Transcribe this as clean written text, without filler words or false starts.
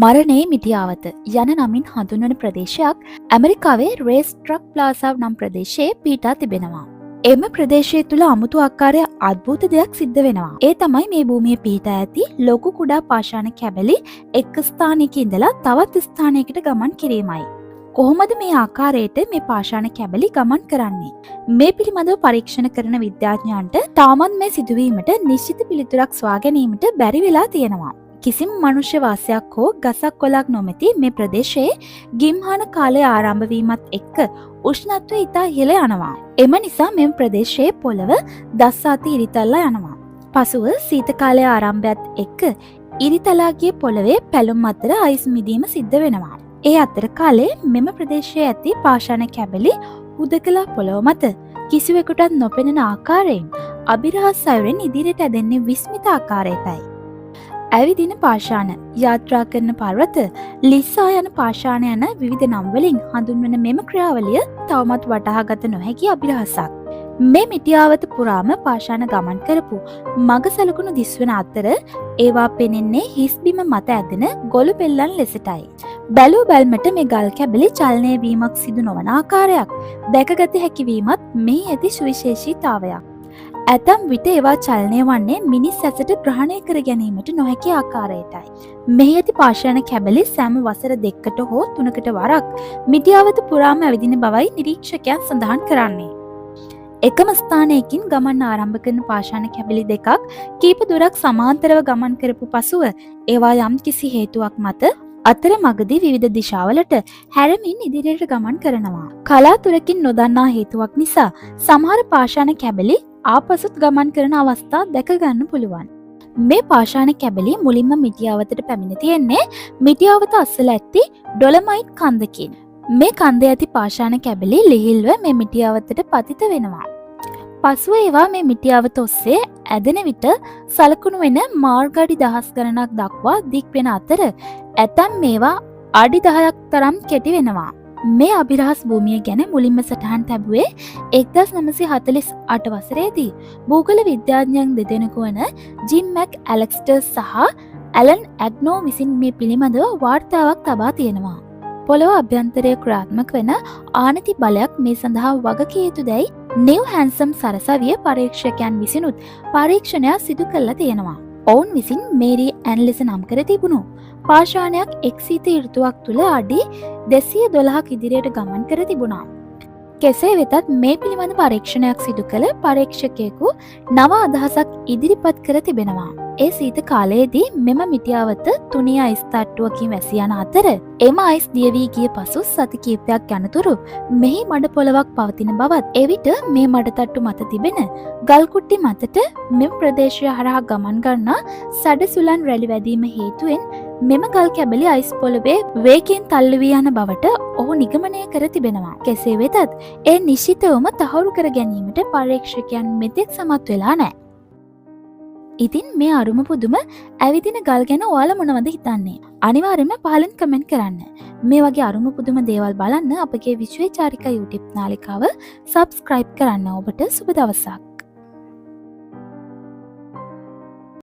මරණේ මිටියාවත යන නමින් හඳුන්වන ප්‍රදේශයක් ඇමරිකාවේ රේස් ට්‍රක් ප්ලාසාව් නම් ප්‍රදේශයේ පීටා තිබෙනවා. එම ප්‍රදේශය තුළ අමුතු ආකාරය අද්භූත දෙයක් සිද්ධ වෙනවා. ඒ තමයි මේ භූමියේ පීටා ඇති ලොකු කුඩා පාෂාණ කැබලි එක් ස්ථානයක ඉඳලා තවත් ස්ථානයකට ගමන් කිරීමයි. කොහොමද මේ ආකාරයට මේ පාෂාණ කැබලි ගමන් කරන්නේ? මේ පිළිබඳව පරීක්ෂණ කරන විද්‍යාඥයන්ට තාමත් මේ සිදුවීමට නිශ්චිත පිළිතුරක් සොයා ගැනීමට බැරි වෙලා තියෙනවා. කිසිම මනුෂ්‍ය වාසයක් හෝ ගසක් කොළක් නොමැති මේ ප්‍රදේශයේ ගිම්හාන කාලය ආරම්භ වීමත් එක්ක උෂ්ණත්වය ඉතා ඉහළ යනවා. එම නිසා මෙම ප්‍රදේශයේ පොළව දස්සාති ඉරිතල්ලා යනවා. පසුව සීත කාලය ආරම්භයත් එක්ක ඉරිතලාගේ පොළවේ පැලුම් අතර අයිස් මිදීම සිද්ධ වෙනවා. ඒ අතර කාලේ මෙම ප්‍රදේශයේ ඇති පාෂාණ කැබලි හුදකලා පොළොව මත කිසිවෙකුටත් නොපෙනෙන ආකාරයෙන් අභිරහස් අයුරින් ඉදිරියට ඇදෙන්නේ විස්මිත ආකාරයටයි. ඇවිදින පාෂාණ, යාත්‍රා කරන පර්වත, ලිස්සා යන පාෂාණ යන විවිධ නම් වලින් හඳුන්වන මෙම ක්‍රියාවලිය තවමත් වටහාගත නොහැකි අභිරහසක්. මේ මිටියාවත පුරාම පාෂාණ ගමන් කරපු මග සලකුණු දිස්වන අතර ඒවා පෙනෙන්නේ හිස් බිම මත ඇදෙන ගොළු පෙල්ලන් ලෙසටයි. බැලූ බැල්මට මේ ගල් කැබලි චලනය වීමක් සිදු නොවන ආකාරයක් දැකගත හැකි වීමත් මේ ඇති සුවිශේෂීතාවයක්. ඇතම් විට ඒවා චලනය වන්නේ මිනිස් ඇසට ග්‍රහණය කර ගැනීමට නොහැකි ආකාරයටයි. මෙහි ඇති පාෂාණ කැබලි සෑම වසර 2කට හෝ 3කට වරක් මිටියාවත පුරාම ඇවිදින බවයි නිරීක්ෂකයන් සඳහන් කරන්නේ. එකම ස්ථානයකින් ගමන් ආරම්භ කරන පාෂාණ කැබලි දෙකක් කීප දුරක් සමාන්තරව ගමන් කරපු පසුව ඒවා යම් කිසි හේතුවක් මත අතර මගදී විවිධ දිශාවලට හැරමින් ඉදිරියට ගමන් කරනවා. කලාතුරකින් නොදන්නා හේතුවක් නිසා සමහර පාෂාණ කැබලි ආපසුත් ගමන් කරන අවස්ථා දැක ගන්න පුළුවන්. මේ පාෂාණ කැබලි මුලින්ම මිටියාවතට පැමිණ තියෙන්නේ මිටියාවත අස්සල ඇති ඩොලමයිට් කන්දකින්. මේ කන්දේ ඇති පාෂාණ කැබලි ලිහිල්ව මේ මිටියාවතට පතිත වෙනවා. පසුව ඒවා මේ මිටියාවත ඔස්සේ ඇදෙන විට සලකුණු වෙන මාර්ග අඩි දහස් ගණනක් දක්වා දික් වෙන අතර ඇතැම් මේවා අඩි 10ක් තරම් කෙටි වෙනවා. මේ අභිරහස් භූමිය ගැන මුලින්ම සටහන් තැබුවේ 1948 වසරේදී භූගෝල විද්‍යාඥයන් දෙදෙනෙකු වන ජිම් මැක් ඇලෙක්ස්ටර් සහ ඇලන් ඇග්නෝ විසින් මේ පිළිබඳව වාර්තාවක් තබා තියෙනවා. පොළොව අභ්‍යන්තරයේ ක්‍රියාත්මක වෙන ආනති බලයක් මේ සඳහා වගකිය යුතුදැයි නිව් හැන්සම් සරසවිය පරීක්ෂකයන් විසිනුත් පරීක්ෂණයක් සිදු කළා තියෙනවා. ඔවුන් විසින් මේරි ඇන් ලෙස නම් කර තිබුණු පාෂාණයක් එක් සීත ඍතුවක් තුළ අඩි 212ක් ඉදිරියට ගමන් කර තිබුණා. කෙසේ වෙතත් මේ පිළිබඳ පරීක්ෂණයක් සිදු කළ පරීක්ෂකයෙකු නව අදහසක් ඉදිරිපත් කර තිබෙනවා. ඒ සීත කාලයේදී මෙම මිටියාවත තුනී අයිස් තට්ටුවකින් වැසී යන අතර එම අයිස් දිය වී ගිය පසු සති කිහිපයක් යනතුරු මෙහි මඩ පොළවක් පවතින බවත් එවිට මේ මඩ තට්ටු මත තිබෙන ගල් කුට්ටි මතට මෙම ප්‍රදේශය හරහා ගමන් ගන්නා සැඩසුලන් රැලි වැදීම හේතුවෙන් මෙම ගල් කැබලි අයිස් පොළවේ වේගයෙන් තල්ලු වී යන බවට ඔහු නිගමනය කර තිබෙනවා. කෙසේ වෙතත් ඒ නිශ්චිතවම තහවුරු කර ගැනීමට පරීක්ෂකයන් මෙතෙක් සමත් වෙලා නැහැ. ඉතින් මේ අරුම පුදුම ඇවිදින ගල් ගැන ඔයාලා මොනවද හිතන්නේ? අනිවාර්යයෙන්ම පහලින් කමෙන්ට් කරන්න. මේ වගේ අරුම පුදුම දේවල් බලන්න අපගේ විශ්වචාරිකා YouTube නාලිකාව subscribe කරන්න. ඔබට සුබ දවසක්.